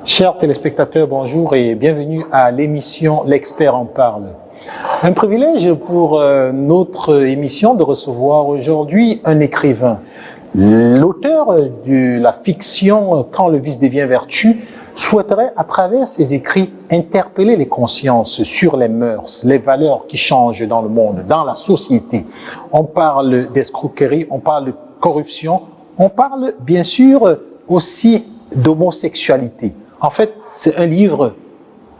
Chers téléspectateurs, bonjour et bienvenue à l'émission L'Expert en parle. Un privilège pour notre émission de recevoir aujourd'hui un écrivain. L'auteur de la fiction « Quand le vice devient vertu » souhaiterait, à travers ses écrits, interpeller les consciences sur les mœurs, les valeurs qui changent dans le monde, dans la société. On parle d'escroquerie, on parle de corruption, on parle bien sûr aussi d'homosexualité. En fait, c'est un livre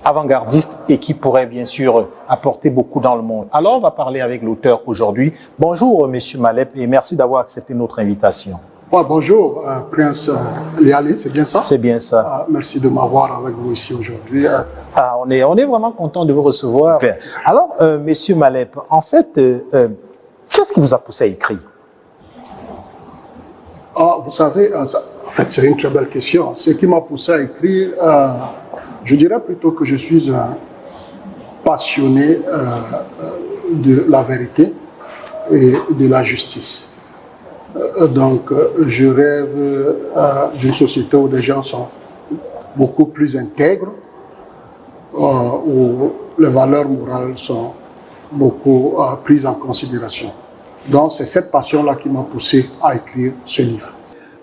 avant-gardiste et qui pourrait bien sûr apporter beaucoup dans le monde. Alors, on va parler avec l'auteur aujourd'hui. Bonjour, Monsieur Malep, et merci d'avoir accepté notre invitation. Bonjour, Prince Liali, c'est bien ça? C'est bien ça. Merci de m'avoir avec vous ici aujourd'hui. On est vraiment content de vous recevoir. Alors, Monsieur Malep, en fait, qu'est-ce qui vous a poussé à écrire? Vous savez, en fait, c'est une très belle question. Ce qui m'a poussé à écrire, je dirais plutôt que je suis un passionné de la vérité et de la justice. Donc, je rêve d'une société où les gens sont beaucoup plus intègres, où les valeurs morales sont beaucoup prises en considération. Donc, c'est cette passion-là qui m'a poussé à écrire ce livre.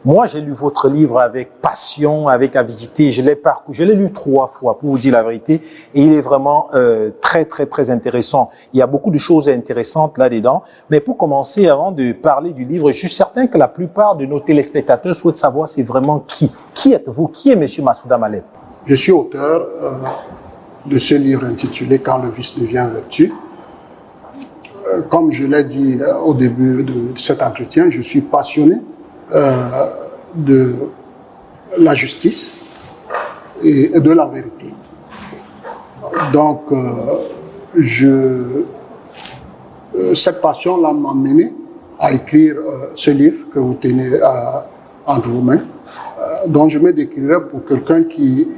Moi, j'ai lu votre livre avec passion, avec avidité. Je l'ai parcouru, je l'ai lu 3 fois, pour vous dire la vérité. Et il est vraiment très intéressant. Il y a beaucoup de choses intéressantes là-dedans. Mais pour commencer, avant de parler du livre, je suis certain que la plupart de nos téléspectateurs souhaitent savoir c'est vraiment qui. Qui êtes-vous? Qui est Monsieur Massouda Malep? Je suis auteur de ce livre intitulé « Quand le vice devient vertu ». Comme je l'ai dit au début de cet entretien, je suis passionné de la justice et de la vérité. Donc, cette passion-là m'a mené à écrire ce livre que vous tenez entre vos mains, dont je me décrirais pour quelqu'un qui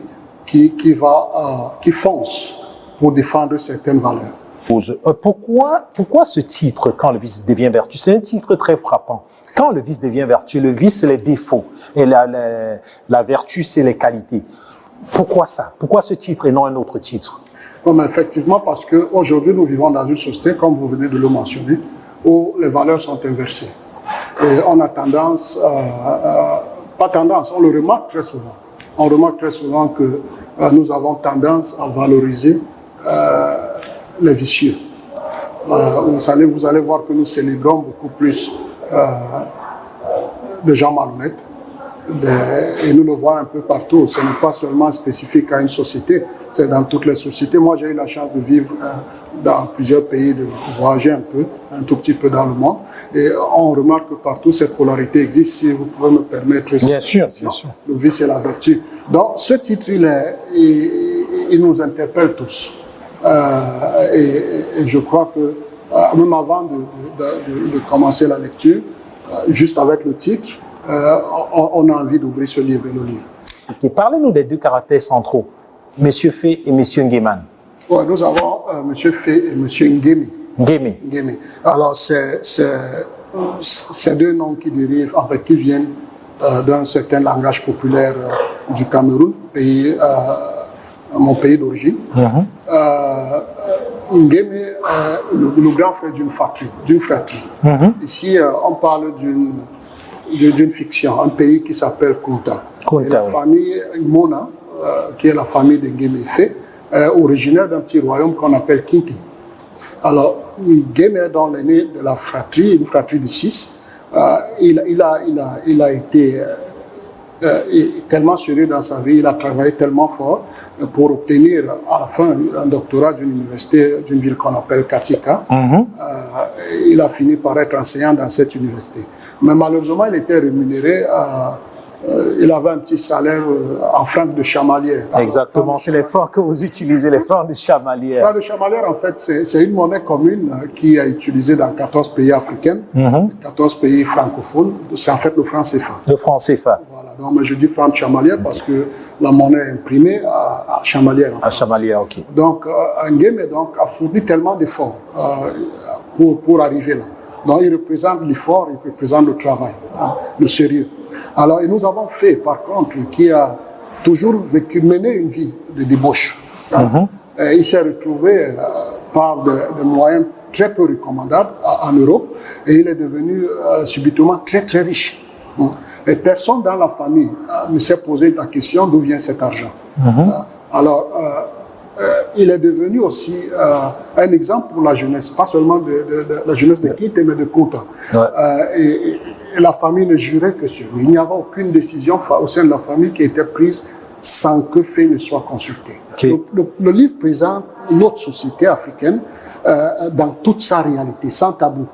fonce pour défendre certaines valeurs. Pourquoi ce titre, Quand le vice devient vertu? C'est un titre très frappant. Quand le vice devient vertu, le vice, c'est les défauts. Et la vertu, c'est les qualités. Pourquoi ça? Pourquoi ce titre et non un autre titre? Bon, effectivement, parce qu'aujourd'hui, nous vivons dans une société, comme vous venez de le mentionner, où les valeurs sont inversées. Et on a tendance, pas tendance, on le remarque très souvent. On remarque très souvent que nous avons tendance à valoriser les vicieux. Vous allez voir que nous célébrons beaucoup plus de gens malhonnêtes et nous le voyons un peu partout. Ce n'est pas seulement spécifique à une société, c'est dans toutes les sociétés. Moi, j'ai eu la chance de vivre dans plusieurs pays, de voyager un tout petit peu dans le monde, et on remarque que partout cette polarité existe. Si vous pouvez me permettre, bien sûr, bien sûr. Le vice et la vertu. Donc, ce titre, il nous interpelle tous. Et je crois que même avant de commencer la lecture, juste avec le titre, on a envie d'ouvrir ce livre et le lire. Okay. Parlez-nous des 2 caractères centraux, Monsieur Fé et Monsieur Ngueman. Ouais, nous avons Monsieur Fé et Monsieur Nguemi. Nguemi. Alors, c'est 2 noms qui dérivent, en fait, qui viennent d'un certain langage populaire du Cameroun, mon pays d'origine. Nguemi est le grand frère d'une fratrie. Ici, on parle d'une fiction, un pays qui s'appelle Kunta. Et la famille Mona, qui est la famille de Nguemi Fé, est originaire d'un petit royaume qu'on appelle Kinti. Alors, Nguemi est dans l'aîné de la fratrie, une fratrie de 6. Il a été tellement sérieux dans sa vie, il a travaillé tellement fort pour obtenir à la fin un doctorat d'une université, d'une ville qu'on appelle Katika. Il a fini par être enseignant dans cette université. Mais malheureusement, il était rémunéré il avait un petit salaire en francs de chamalière. Exactement, c'est les francs que vous utilisez, les francs de chamalière. Francs de chamalière, en fait, c'est une monnaie commune qui est utilisée dans 14 pays africains, 14 pays francophones. C'est en fait le franc CFA. Le franc CFA. Voilà, donc je dis franc de chamalière parce que la monnaie est imprimée à chamalière. En à chamalière, ok. Donc, Nguema a fourni tellement d'efforts pour arriver là. Donc, il représente l'effort, il représente le travail, le sérieux. Alors, et nous avons fait, par contre, qui a toujours mené une vie de débauche. Il s'est retrouvé par des moyens très peu recommandables en Europe et il est devenu subitement très, très riche. Et personne dans la famille ne s'est posé la question d'où vient cet argent. Alors, il est devenu aussi un exemple pour la jeunesse, pas seulement de la jeunesse de Kite, mais de Kouta. Et la famille ne jurait que sur lui. Il n'y avait aucune décision au sein de la famille qui était prise sans que fait ne soit consulté. Okay. Le livre présente notre société africaine dans toute sa réalité, sans tabou.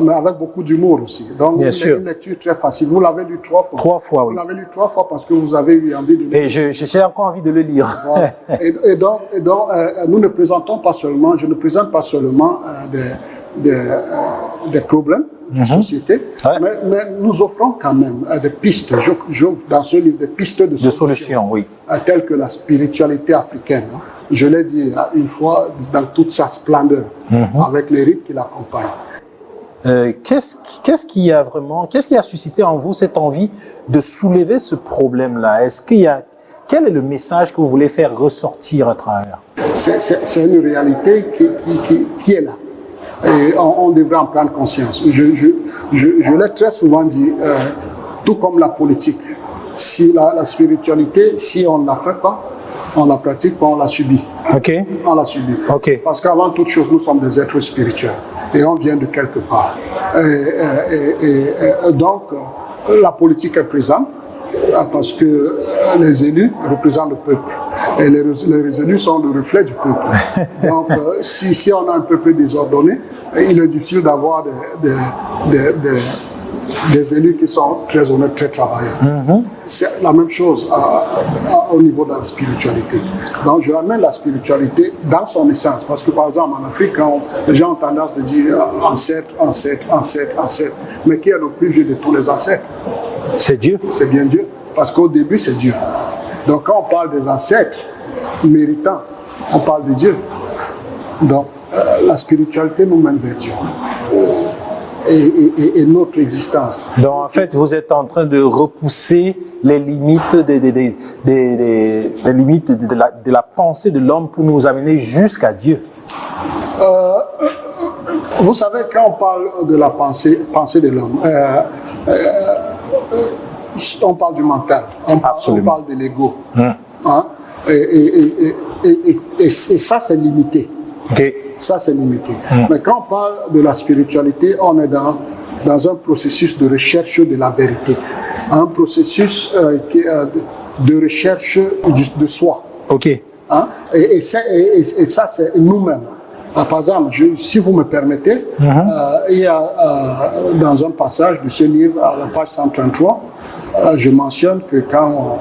Mais avec beaucoup d'humour aussi. Donc, c'est une lecture très facile. Vous l'avez lu 3 fois. 3 fois, oui. Vous l'avez lu 3 fois parce que vous avez eu envie de le lire. Et j'ai encore envie de le lire. Voilà. et donc, nous ne présentons pas seulement, je ne présente pas seulement des problèmes de société, mais nous offrons quand même des pistes. J'offre dans ce livre des pistes de solutions, oui. Telles que la spiritualité africaine. Je l'ai dit une fois, dans toute sa splendeur, avec les rites qui l'accompagnent. Qu'est-ce qui a suscité en vous cette envie de soulever ce problème-là? Quel est le message que vous voulez faire ressortir à travers? C'est une réalité qui est là. Et on devrait en prendre conscience. Je l'ai très souvent dit, tout comme la politique. Si la spiritualité, si on ne la fait pas, on la pratique pas, on la subit. Okay. On la subit. Okay. Parce qu'avant toute chose, nous sommes des êtres spirituels. Et on vient de quelque part. Donc, la politique est présente parce que les élus représentent le peuple. Et les élus sont le reflet du peuple. Donc, si on a un peuple désordonné, il est difficile d'avoir des élus qui sont très honnêtes, très travailleurs. C'est la même chose au niveau de la spiritualité. Donc, je ramène la spiritualité dans son essence. Parce que, par exemple, en Afrique, les gens ont tendance à dire ancêtre, ancêtre, ancêtre, ancêtre. Mais qui est le plus vieux de tous les ancêtres? C'est Dieu. C'est bien Dieu. Parce qu'au début, c'est Dieu. Donc, quand on parle des ancêtres méritants, on parle de Dieu. Donc, la spiritualité nous mène vers Dieu. Et notre existence. Donc, en fait, vous êtes en train de repousser les limites de la pensée de l'homme pour nous amener jusqu'à Dieu. Vous savez, quand on parle de la pensée de l'homme, on parle du mental, on parle de l'ego. Hein? Et ça, c'est limité. Okay. Ça, c'est limité. Mais quand on parle de la spiritualité, on est dans un processus de recherche de la vérité. Un processus de recherche de soi. OK. Hein? Et ça, c'est nous-mêmes. Par exemple, si vous me permettez, il y a dans un passage de ce livre, à la page 133, je mentionne que quand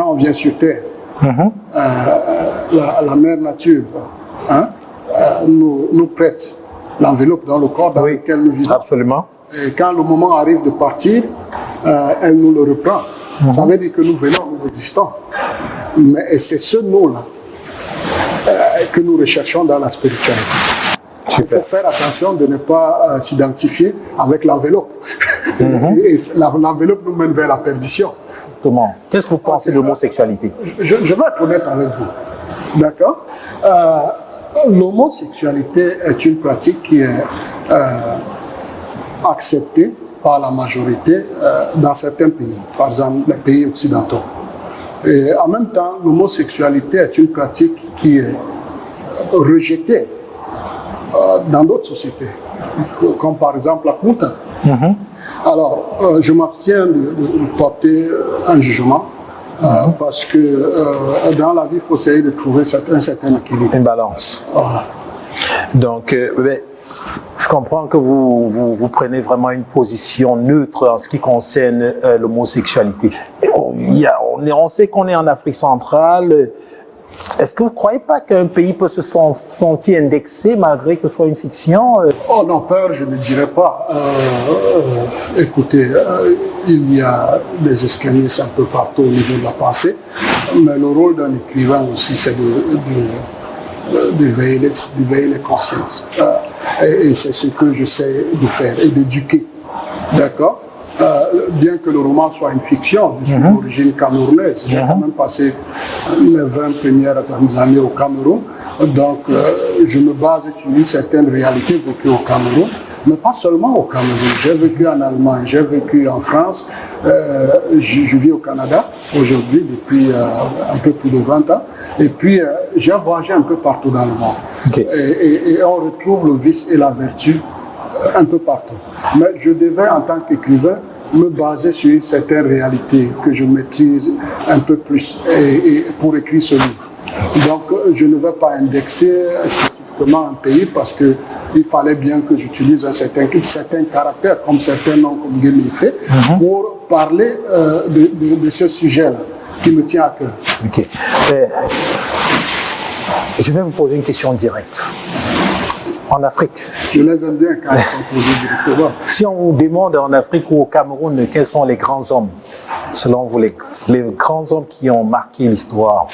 on vient sur Terre, la mère nature nous prête l'enveloppe dans le corps dans lequel nous vivons. Absolument. Et quand le moment arrive de partir, elle nous le reprend. Ça veut dire que nous venons, nous existons. Mais c'est ce nous-là que nous recherchons dans la spiritualité. Il faut faire attention de ne pas s'identifier avec l'enveloppe. Et l'enveloppe nous mène vers la perdition. Comment? Qu'est-ce que vous pensez de l'homosexualité? Je vais être honnête avec vous. D'accord? L'homosexualité est une pratique qui est acceptée par la majorité dans certains pays, par exemple les pays occidentaux. Et en même temps, l'homosexualité est une pratique qui est rejetée dans d'autres sociétés, comme par exemple la Kouta. Alors, je m'abstiens de porter un jugement parce que dans la vie, il faut essayer de trouver un certain équilibre. Une balance. Voilà. Donc, je comprends que vous prenez vraiment une position neutre en ce qui concerne l'homosexualité. On sait qu'on est en Afrique centrale. Est-ce que vous ne croyez pas qu'un pays peut se sentir indexé malgré que ce soit une fiction? Oh non, peur, je ne dirais pas. Écoutez, il y a des extrémistes un peu partout au niveau de la pensée, mais le rôle d'un écrivain aussi, c'est d'éveiller les consciences. Et c'est ce que j'essaie de faire et d'éduquer. D'accord? Bien que le roman soit une fiction, je suis d'origine camerounaise. J'ai quand même passé mes 20 premières années au Cameroun. Donc, je me base sur une certaine réalité vécue au Cameroun. Mais pas seulement au Cameroun. J'ai vécu en Allemagne, j'ai vécu en France. Je vis au Canada aujourd'hui depuis un peu plus de 20 ans. Et puis, j'ai voyagé un peu partout dans le monde. Okay. Et on retrouve le vice et la vertu un peu partout. Mais je devais, en tant qu'écrivain, me baser sur une certaine réalité que je maîtrise un peu plus et pour écrire ce livre. Donc, je ne vais pas indexer spécifiquement un pays parce qu'il fallait bien que j'utilise un certain caractère, comme certains noms comme Guémy fait, pour parler de ce sujet-là qui me tient à cœur. Ok. Je vais vous poser une question directe. En Afrique. Je les aime bien quand ils sont posés directement. Si on vous demande en Afrique ou au Cameroun, quels sont les grands hommes, selon vous, les grands hommes qui ont marqué l'histoire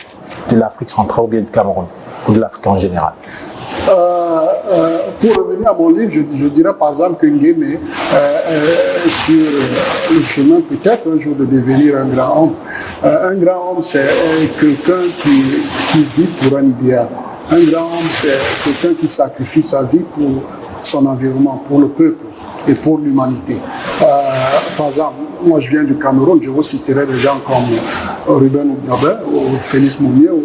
de l'Afrique centrale ou bien du Cameroun, ou de l'Afrique en général? Pour revenir à mon livre, je dirais par exemple que Nguémé sur le chemin peut-être un jour de devenir un grand homme. Un grand homme, c'est quelqu'un qui vit pour un idéal. Un grand homme, c'est quelqu'un qui sacrifie sa vie pour son environnement, pour le peuple et pour l'humanité. Par exemple, moi je viens du Cameroun, je vous citerai des gens comme Ruben Oubnabé, ou Félix Mounier, ou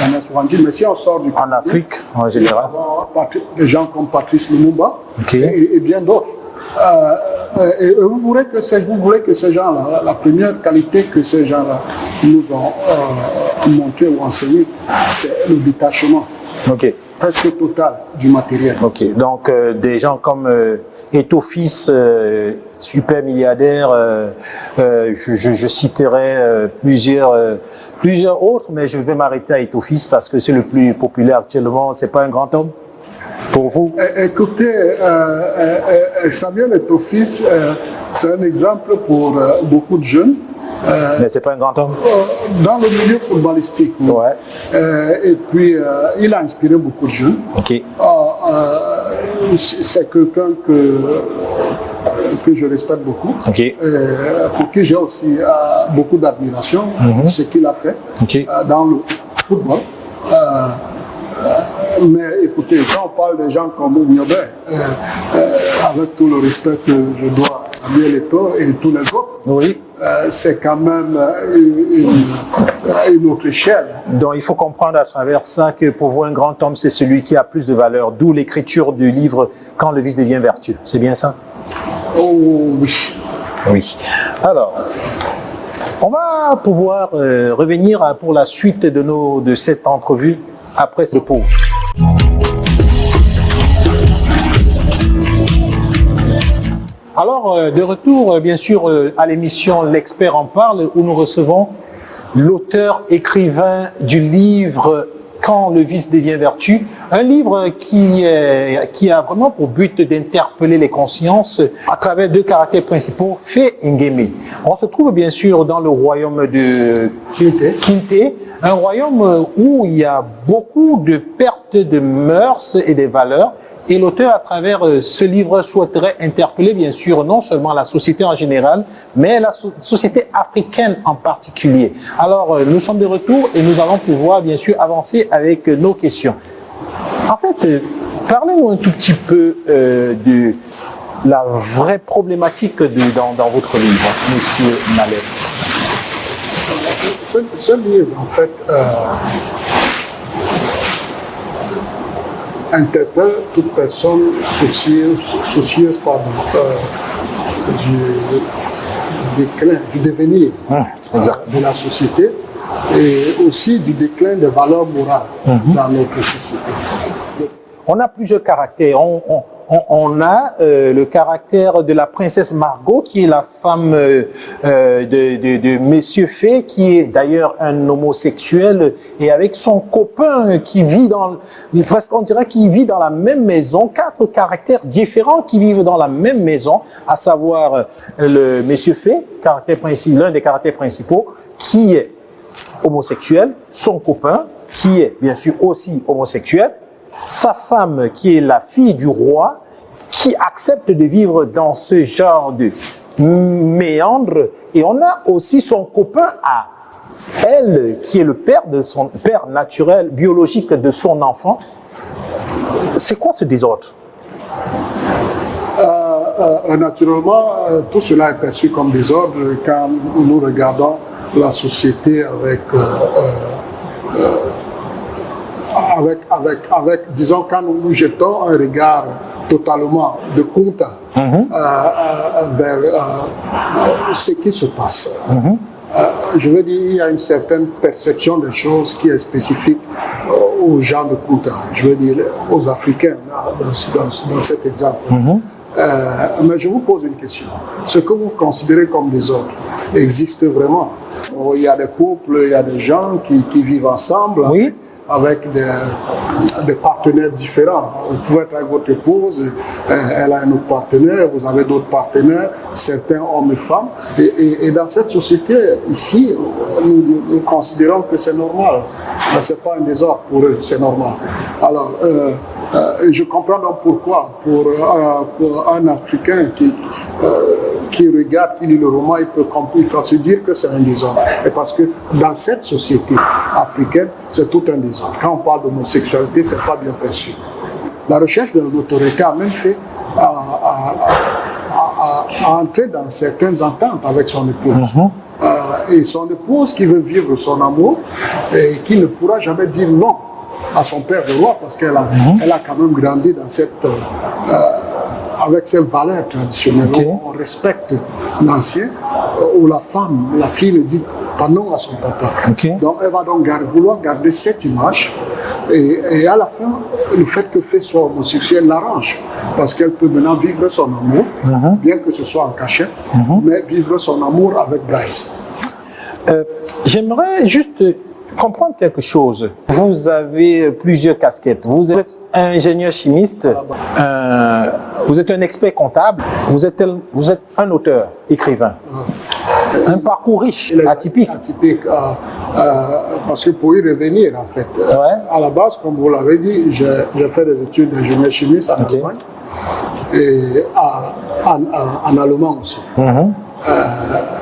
Ernest Ouandji, mais si on sort du Cameroun, en Afrique en général, des gens comme Patrice Lumumba et bien d'autres. Et vous voulez que ces gens-là, la première qualité que ces gens-là nous ont montré ou enseigné, c'est le détachement presque total du matériel. Ok, donc des gens comme Eto'o Fils, super milliardaire, je citerai plusieurs autres, mais je vais m'arrêter à Eto'o Fils parce que c'est le plus populaire actuellement. C'est pas un grand homme pour vous? Écoutez, Samuel Eto'o Fils, c'est un exemple pour beaucoup de jeunes. Mais c'est pas un grand homme? Dans le milieu footballistique, oui. Ouais. Et puis, il a inspiré beaucoup de jeunes. Okay. C'est quelqu'un que je respecte beaucoup, pour qui j'ai aussi beaucoup d'admiration, ce qu'il a fait dans le football. Mais écoutez, quand on parle des gens comme Oubnabé, avec tout le respect que je dois à Samuel Eto'o et tous les autres, c'est quand même une autre échelle. Donc il faut comprendre à travers ça que pour vous un grand homme c'est celui qui a plus de valeur, d'où l'écriture du livre Quand le vice devient vertu. C'est bien ça? Oh oui. Oui. Alors, on va pouvoir revenir pour la suite de cette entrevue après ce pause. Alors, de retour, bien sûr, à l'émission L'Expert en parle, où nous recevons l'auteur-écrivain du livre Quand le vice devient vertu, un livre qui a vraiment pour but d'interpeller les consciences à travers deux caractères principaux, Fé et Nguémé. On se trouve bien sûr dans le royaume de Kinté, un royaume où il y a beaucoup de pertes de mœurs et des valeurs. Et l'auteur, à travers ce livre, souhaiterait interpeller, bien sûr, non seulement la société en général, mais la société africaine en particulier. Alors, nous sommes de retour et nous allons pouvoir, bien sûr, avancer avec nos questions. En fait, parlez-nous un tout petit peu de la vraie problématique dans votre livre, Monsieur Mallet. Ce livre, en fait, interpelle toute personne soucieuse du déclin, du devenir de la société et aussi du déclin des valeurs morales dans notre société. On a plusieurs caractères. on a le caractère de la princesse Margot, qui est la femme de Monsieur Fay, qui est d'ailleurs un homosexuel, et avec son copain qui vit presque on dirait qu'il vit dans la même maison, 4 caractères différents qui vivent dans la même maison, à savoir le Monsieur Fay, l'un des caractères principaux, qui est homosexuel, son copain, qui est bien sûr aussi homosexuel, sa femme qui est la fille du roi, qui accepte de vivre dans ce genre de méandre, et on a aussi son copain à elle, qui est le père naturel, biologique de son enfant. C'est quoi ce désordre? Naturellement, tout cela est perçu comme désordre quand nous regardons la société disons, quand nous jetons un regard totalement de Kunta vers ce qui se passe. Je veux dire, il y a une certaine perception des choses qui est spécifique aux gens de Kunta, je veux dire aux Africains dans cet exemple. Mais je vous pose une question. Ce que vous considérez comme désordre existe vraiment? Il y a des couples, il y a des gens qui vivent ensemble. Oui. Avec des partenaires différents. Vous pouvez être avec votre épouse, elle a un autre partenaire, vous avez d'autres partenaires, certains hommes et femmes. Et dans cette société, ici, nous considérons que c'est normal. Ce n'est pas un désordre pour eux, c'est normal. Alors, je comprends donc pourquoi, pour un Africain qui regarde, qui lit le roman, il peut se dire que c'est un désordre. Et parce que dans cette société africaine, c'est tout un désordre. Quand on parle d'homosexualité, ce n'est pas bien perçu. La recherche de l'autorité a même fait entrer dans certaines ententes avec son épouse. Et son épouse qui veut vivre son amour et qui ne pourra jamais dire non à son père le roi parce qu'elle a quand même grandi dans avec ces valeurs traditionnelles où on respecte l'ancien, où la fille ne dit pas non à son papa. Donc elle va donc vouloir garder cette image et à la fin, le fait que Fay soit homosexuel l'arrange parce qu'elle peut maintenant vivre son amour, bien que ce soit en cachette, mais vivre son amour avec Bryce. J'aimerais juste comprendre quelque chose. Vous avez plusieurs casquettes. Vous êtes ingénieur chimiste, vous êtes un expert comptable, vous êtes un auteur, écrivain. Un parcours riche, atypique. Atypique, parce que pour y revenir, en fait, à la base, comme vous l'avez dit, j'ai fait des études d'ingénieur chimiste en Allemagne et en allemand aussi.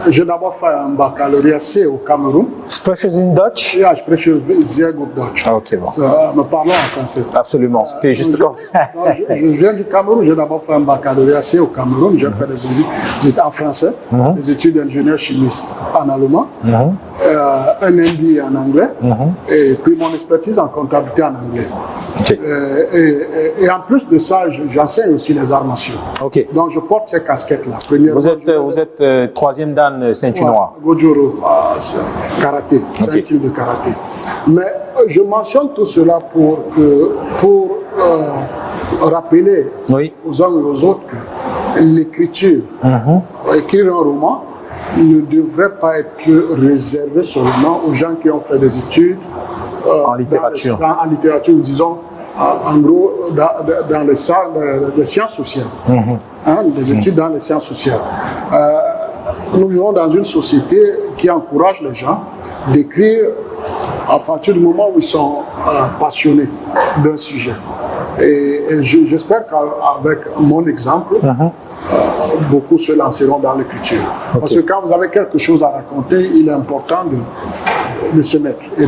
J'ai d'abord fait un baccalauréat C au Cameroun. Sprechen Sie in Deutsch? Ja, ich spreche sehr gut Deutsch. Ok, bon. Me parlons en français. Absolument, c'était juste comme... je viens du Cameroun, j'ai d'abord fait un baccalauréat C au Cameroun, j'ai fait des études en français, des études d'ingénieur chimiste en allemand, un MBA en anglais, et puis mon expertise en comptabilité en anglais. Et en plus de ça, j'enseigne aussi les arts martiaux. Donc je porte ces casquettes-là. Vous êtes troisième dan ceinture noire. Gojoro, karaté, c'est un style de karaté. Mais je mentionne tout cela pour rappeler aux uns et aux autres que l'écriture, écrire un roman, ne devrait pas être réservé seulement aux gens qui ont fait des études en littérature. En littérature, ou disons, en gros, dans les sciences sociales. Des études dans les sciences sociales. Nous vivons dans une société qui encourage les gens d'écrire à partir du moment où ils sont passionnés d'un sujet. Et j'espère qu'avec mon exemple, beaucoup se lanceront dans l'écriture. Parce que quand vous avez quelque chose à raconter, il est important de se mettre et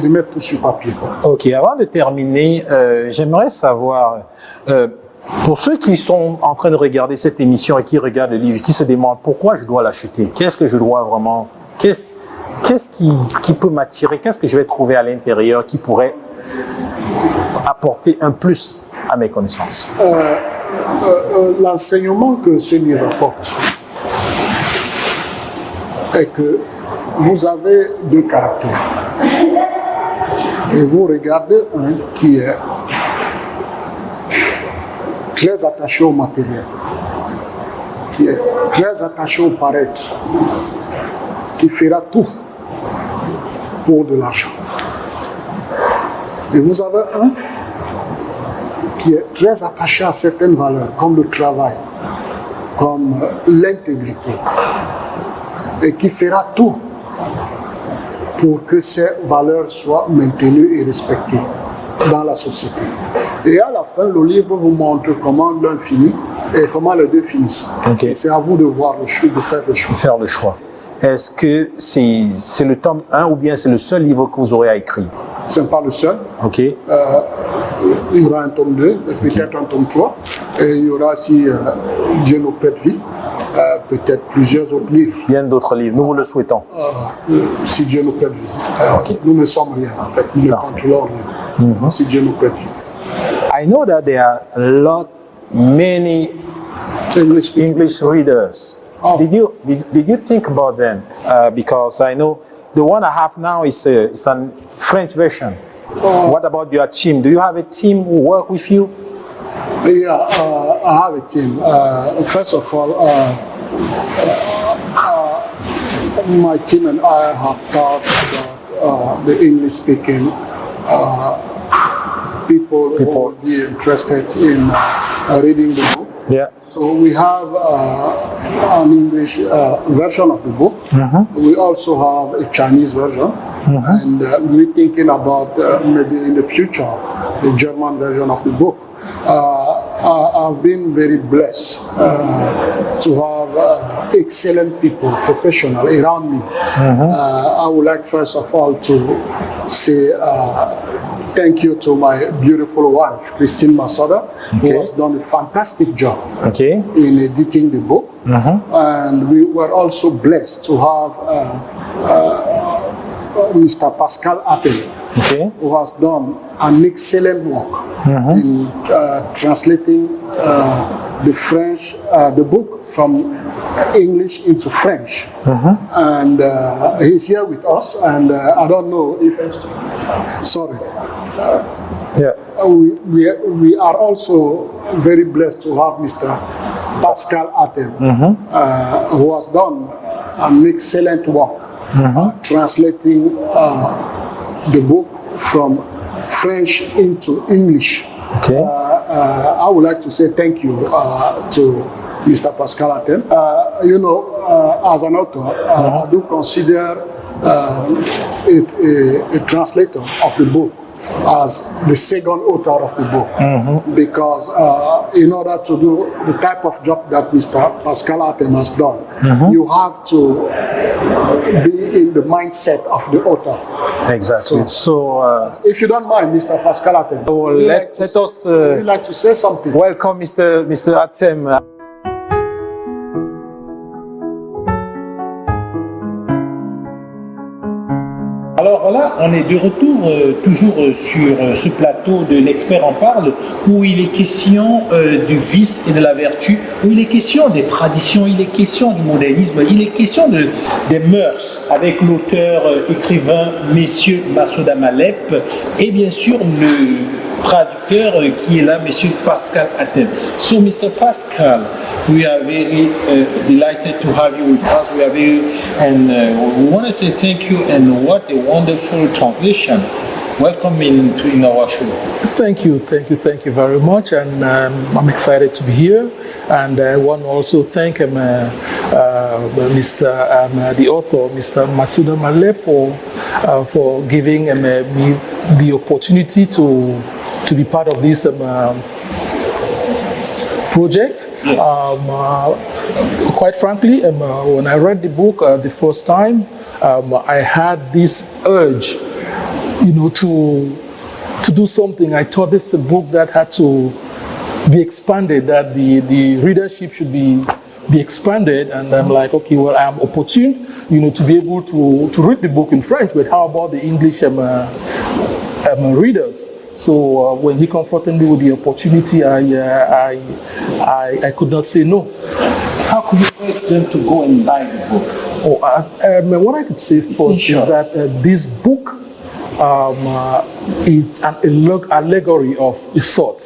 de mettre tout sur papier. Ok, avant de terminer, j'aimerais savoir, pour ceux qui sont en train de regarder cette émission et qui regardent le livre, qui se demandent pourquoi je dois l'acheter, qu'est-ce que je dois vraiment, qu'est-ce qui peut m'attirer, qu'est-ce que je vais trouver à l'intérieur qui pourrait apporter un plus à mes connaissances? L'enseignement que ce livre apporte est que vous avez deux caractères. Et vous regardez un qui est très attaché au matériel, qui est très attaché au paraître, qui fera tout pour de l'argent. Et vous avez un qui est très attaché à certaines valeurs, comme le travail, comme l'intégrité, et qui fera tout pour que ces valeurs soient maintenues et respectées dans la société. Et à la fin, le livre vous montre comment l'un finit et comment les deux finissent. Okay. C'est à vous de voir le choix, de faire le choix. Faire le choix. Est-ce que c'est le tome 1 ou bien c'est le seul livre que vous aurez à écrire? Ce n'est pas le seul. Ok. Il y aura un tome 2, et peut-être un tome 3. Et il y aura aussi Dieu nous prête vie, peut-être plusieurs autres livres. Bien d'autres livres, nous vous le souhaitons. Si Dieu nous prête vie. Nous ne sommes rien, en fait. Nous ne contrôlons rien. Si Dieu nous prête vie. I know that there are many English readers. Oh. Did you think about them? Because I know the one I have now is a French version. What about your team? Do you have a team who work with you? Yeah, I have a team. First of all, my team and I have talked about the English-speaking people who would be interested in reading the book. Yeah. So we have an English version of the book. We also have a Chinese version. And we're thinking about maybe in the future, the German version of the book. I've been very blessed to have excellent people, professional around me. I would like first of all to say thank you to my beautiful wife, Christine Masoda, who has done a fantastic job in editing the book. And we were also blessed to have Mr. Pascal Atem, who has done an excellent work in translating the book from English into French. And he's here with us, and I don't know if... Sorry. We are also very blessed to have Mr. Pascal Atem, who has done an excellent work translating the book from French into English. I would like to say thank you to Mr. Pascal Atem. As an author, I do consider a translator of the book as the second author of the book, because in order to do the type of job that Mr. Pascal Atem has done, you have to be in the mindset of the author. Exactly. So if you don't mind, Mr. Pascal Atem, let us like to say something. Welcome, Mr. Atem. Alors voilà, on est de retour toujours sur ce plateau de l'Expert en parle, où il est question du vice et de la vertu, où il est question des traditions, il est question du modernisme, il est question des mœurs, avec l'auteur écrivain Monsieur Masouda Malep et bien sûr le traducteur qui est là, Monsieur Pascal Atem. So Mr. Pascal, we are very delighted to have you with us. We are very, and we want to say thank you, and what a wonderful translation. Welcome in our show. Thank you very much, and I'm excited to be here. And I want to also thank the author, Mr. Masouda Malep, for giving me the opportunity to be part of this project. Yes. Quite frankly, when I read the book the first time, I had this urge, to do something. I thought this is a book that had to be expanded, that the readership should be expanded, and I'm like, okay, well, I'm opportune, to be able to read the book in French, but how about the English readers? So when he confronted me with the opportunity, I could not say no. How could you urge them to go and buy the book? What I could say first is that this book is an allegory of a sort.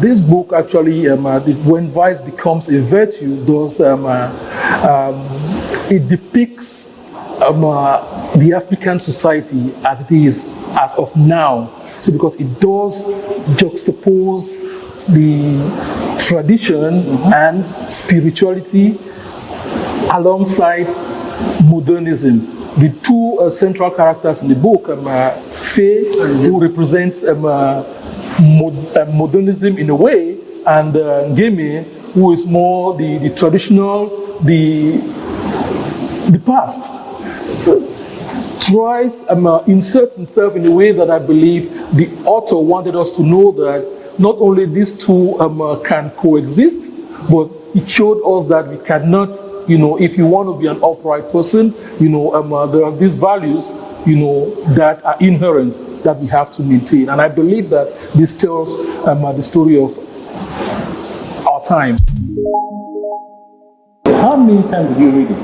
This book actually, when vice becomes a virtue, it depicts the African society as it is as of now. So because it does juxtapose the tradition and spirituality alongside modernism. The two central characters in the book, Faye, who represents modernism in a way, and Ngeme, who is more the traditional, the past, tries insert himself in a way that I believe the author wanted us to know that not only these two can coexist, but it showed us that we cannot, if you want to be an upright person, there are these values, that are inherent that we have to maintain. And I believe that this tells the story of our time. How many times did you read it?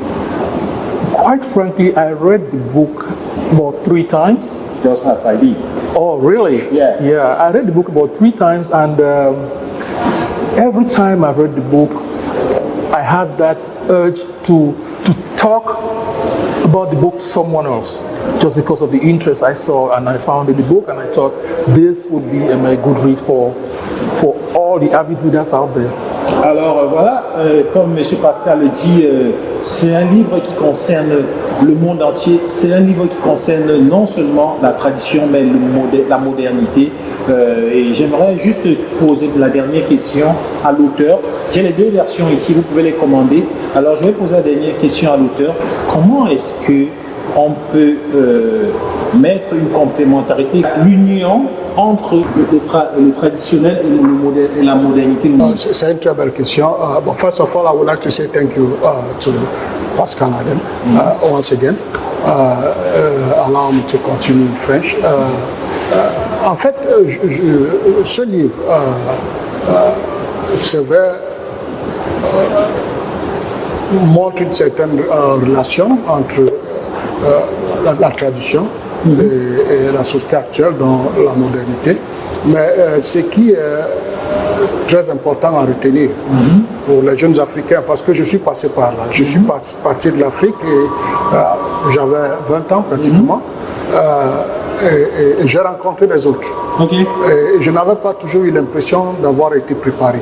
Quite frankly, I read the book about 3 times. Just as I did. Oh, really? Yeah. Yeah, I read the book about 3 times, and every time I read the book, I had that urge to talk about the book to someone else, just because of the interest I saw and I found in the book, and I thought this would be a good read for all the avid readers out there. Alors voilà, comme M. Pascal le dit, c'est un livre qui concerne le monde entier, c'est un livre qui concerne non seulement la tradition mais la modernité. Et j'aimerais juste poser la dernière question à l'auteur. J'ai les 2 versions ici, vous pouvez les commander. Alors je vais poser la dernière question à l'auteur. Comment est-ce qu'on peut mettre une complémentarité, l'union entre le traditionnel et la modernité? C'est une très belle question. But first of all, I would like to say thank you to Pascal Adam once again. Allow me to continue in French. En fait, ce livre, c'est vrai, montre une certaine relation entre la tradition et la société actuelle dans la modernité. Mais ce qui est très important à retenir pour les jeunes Africains, parce que je suis passé par là. Je suis parti de l'Afrique et j'avais 20 ans pratiquement. Et j'ai rencontré les autres. Okay. Et je n'avais pas toujours eu l'impression d'avoir été préparé.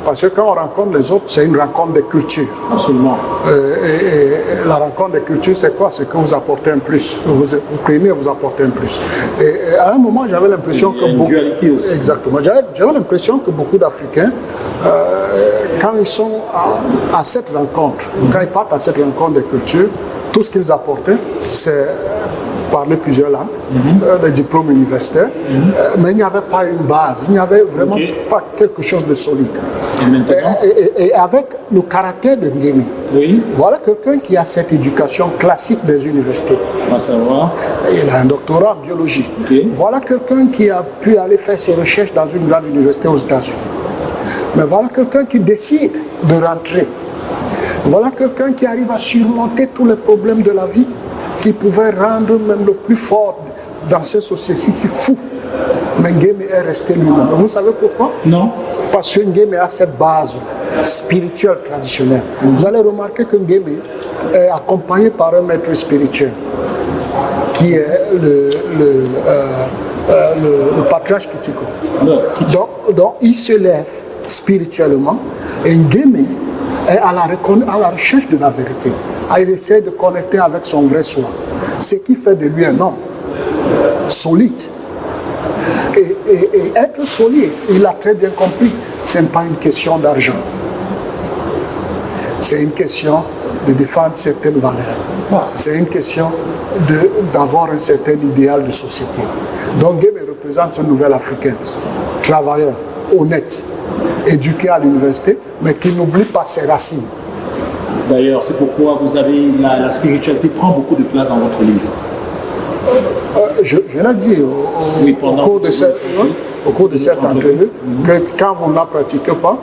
Parce que quand on rencontre les autres, c'est une rencontre des cultures. Absolument. Et la rencontre des cultures, c'est quoi? C'est que vous apportez un plus. Vous primez, vous apportez un plus. Et à un moment, j'avais l'impression que beaucoup... dualité aussi. Exactement. J'avais l'impression que beaucoup d'Africains, quand ils sont à cette rencontre, quand ils partent à cette rencontre des cultures, tout ce qu'ils apportaient, c'est parler plusieurs langues, des diplômes universitaires, mais il n'y avait pas une base, il n'y avait vraiment pas quelque chose de solide. Et avec le caractère de Ngeme, voilà quelqu'un qui a cette éducation classique des universités. Il a un doctorat en biologie. Voilà quelqu'un qui a pu aller faire ses recherches dans une grande université aux États-Unis. Mais voilà quelqu'un qui décide de rentrer. Voilà quelqu'un qui arrive à surmonter tous les problèmes de la vie, qui pouvait rendre même le plus fort dans ces sociétés si fou. Mais Ngeme est resté lui-même. Vous savez pourquoi? Non. Parce que Ngeme a cette base spirituelle traditionnelle. Vous allez remarquer que Ngeme est accompagné par un maître spirituel qui est le patriarche Kitiko. Donc il se lève spirituellement et Ngeme est à la recherche de la vérité. Il essaie de connecter avec son vrai soi. Ce qui fait de lui un homme solide. Et être solide, il a très bien compris, ce n'est pas une question d'argent. C'est une question de défendre certaines valeurs. C'est une question d'avoir un certain idéal de société. Donc Ngeme représente ce nouvel Africain, travailleur, honnête, éduqué à l'université, mais qui n'oublie pas ses racines. D'ailleurs, c'est pourquoi vous avez la spiritualité prend beaucoup de place dans votre livre. Je l'ai dit au cours de cette entrevue, que quand vous ne la pratiquez pas,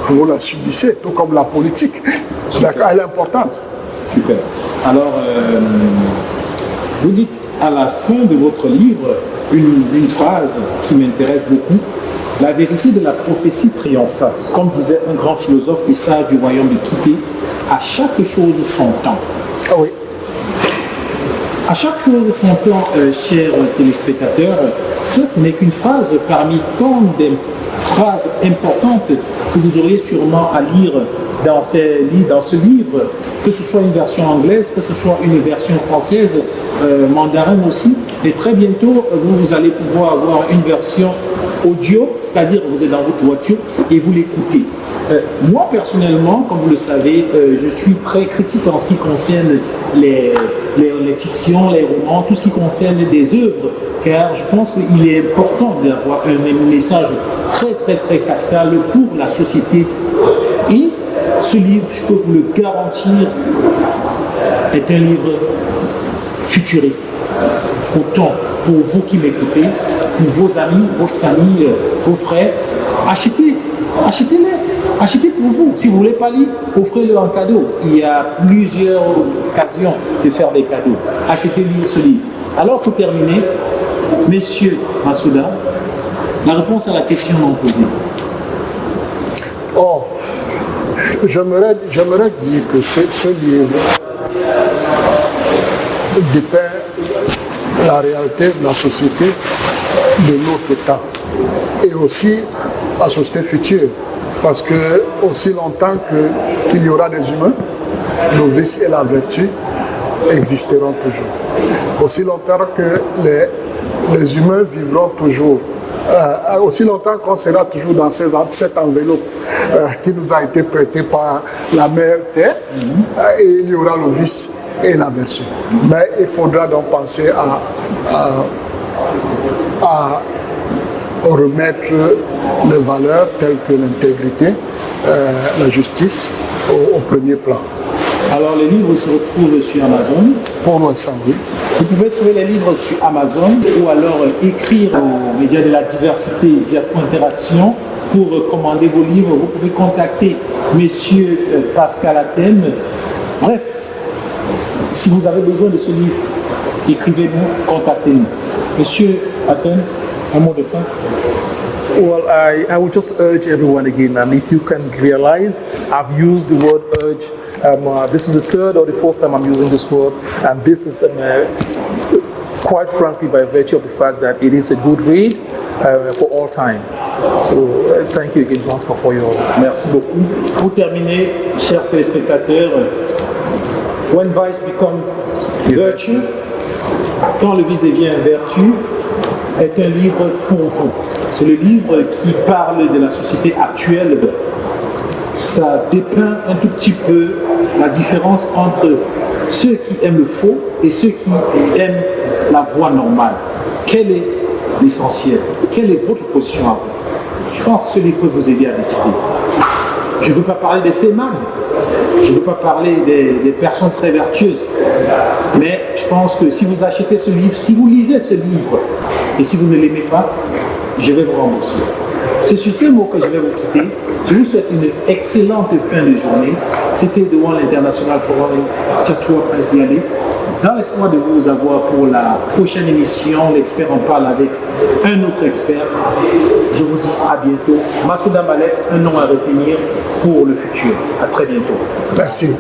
vous la subissez, tout comme la politique. Elle est importante. Super. Alors, vous dites à la fin de votre livre une phrase qui m'intéresse beaucoup. La vérité de la prophétie triompha. Comme disait un grand philosophe et sage du royaume de Quitté, à chaque chose son temps. Ah oui. À chaque chose son temps, chers téléspectateurs, ça ce n'est qu'une phrase parmi tant de phrases importantes que vous auriez sûrement à lire dans ce livre, que ce soit une version anglaise, que ce soit une version française, mandarin aussi. Et très bientôt, vous allez pouvoir avoir une version audio, c'est-à-dire vous êtes dans votre voiture et vous l'écoutez. Moi, personnellement, comme vous le savez, je suis très critique en ce qui concerne les fictions, les romans, tout ce qui concerne des œuvres, car je pense qu'il est important d'avoir un message très, très, très capital pour la société. Et ce livre, je peux vous le garantir, est un livre futuriste. Autant pour vous qui m'écoutez, pour vos amis, votre famille, vos frères, achetez-les. Achetez pour vous. Si vous ne voulez pas lire, offrez-le en cadeau. Il y a plusieurs occasions de faire des cadeaux. Achetez-lui ce livre. Alors, pour terminer, messieurs Massouda, la réponse à la question non posée. Oh, j'aimerais dire que ce livre dépeint la réalité de la société de notre temps et aussi la société future. Parce que aussi longtemps qu'il y aura des humains, le vice et la vertu existeront toujours. Aussi longtemps que les humains vivront toujours. Aussi longtemps qu'on sera toujours dans cette enveloppe qui nous a été prêtée par la mère Terre, et il y aura le vice et la vertu. Mais il faudra donc penser à remettre les valeurs telles que l'intégrité, la justice au premier plan. Alors les livres se retrouvent sur Amazon. Pour l'instant, oui. Vous pouvez trouver les livres sur Amazon ou alors écrire aux médias de la diversité Diaspora Interaction pour commander vos livres. Vous pouvez contacter Monsieur Pascal Athème. Bref, si vous avez besoin de ce livre, écrivez-nous, contactez-nous. Monsieur Athème, un mot de fin. Well, I would just urge everyone again, and if you can realize, I've used the word urge. This is the third or the fourth time I'm using this word, and this is quite frankly by virtue of the fact that it is a good read for all time. So thank you again once more for your... Merci beaucoup. Pour terminer, chers téléspectateurs, When Vice Becomes Virtue, quand le vice devient vertu, est un livre pour vous. C'est le livre qui parle de la société actuelle. Ça dépeint un tout petit peu la différence entre ceux qui aiment le faux et ceux qui aiment la voie normale. Quel est l'essentiel? Quelle est votre position à vous? Je pense que ce livre peut vous aider à décider. Je ne veux pas parler des faits mal, je ne veux pas parler des personnes très vertueuses, mais je pense que si vous achetez ce livre, si vous lisez ce livre, et si vous ne l'aimez pas, je vais vous rembourser. C'est sur ces mots que je vais vous quitter. Je vous souhaite une excellente fin de journée. C'était The One International Forum Tchatchoua Prince Dialé. Dans l'espoir de vous avoir pour la prochaine émission, l'expert en parle avec un autre expert. Je vous dis à bientôt. Massouda Malek, un nom à retenir pour le futur. À très bientôt. Merci.